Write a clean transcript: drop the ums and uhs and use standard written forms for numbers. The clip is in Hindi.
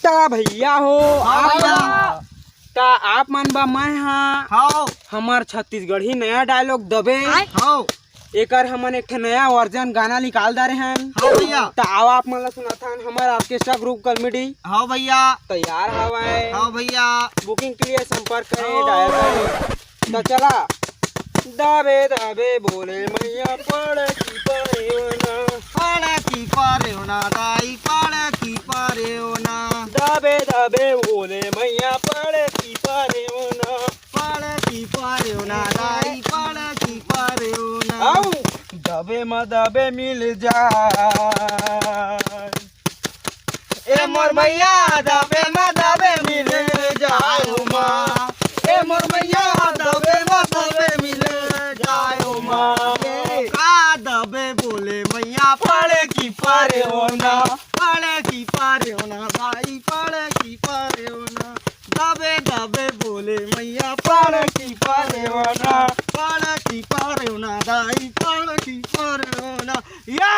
ता भैया हो हाँ आप भैया। ता आप मन बा मैं हाँ हाँ हमार छत्तीसगढ़ी नया डायलॉग दबे हाँ एकर हमन एक ठे नया वर्जन गाना निकाल दे रहे हैं। हाँ भैया। ता आओ आप मन ला सुनाथन हमार ऑर्केस्ट्रा ग्रुप कॉमेडी हाँ भैया। तैयार हवाए। हाँ भैया। बुकिंग के लिए संपर्क करें डायल करें। तो चला दबे दबे बोले मैया पड़े की पड़े ना पाड़े की पारे होना दाई पाड़े की पारे होना दबे दबे बोले मैया पड़े की पड़े ना पाड़े की पारे होना दाई पाड़े की पारे होना आओ दबे म दबे मिल जाए ए मोर मैया दबे म दबे मिल जाए माँ ए मोर मैया दबे म दबे मिल जाए माँ का दबे बोले मैया पाड़े की पारे होना पाड़े की पारे होना दाई पाड़े की पारे होना दबे दबे बोले मैया पाड़े की पारे होना पाड़े की पारे होना दाई पाड़े की पारे होना या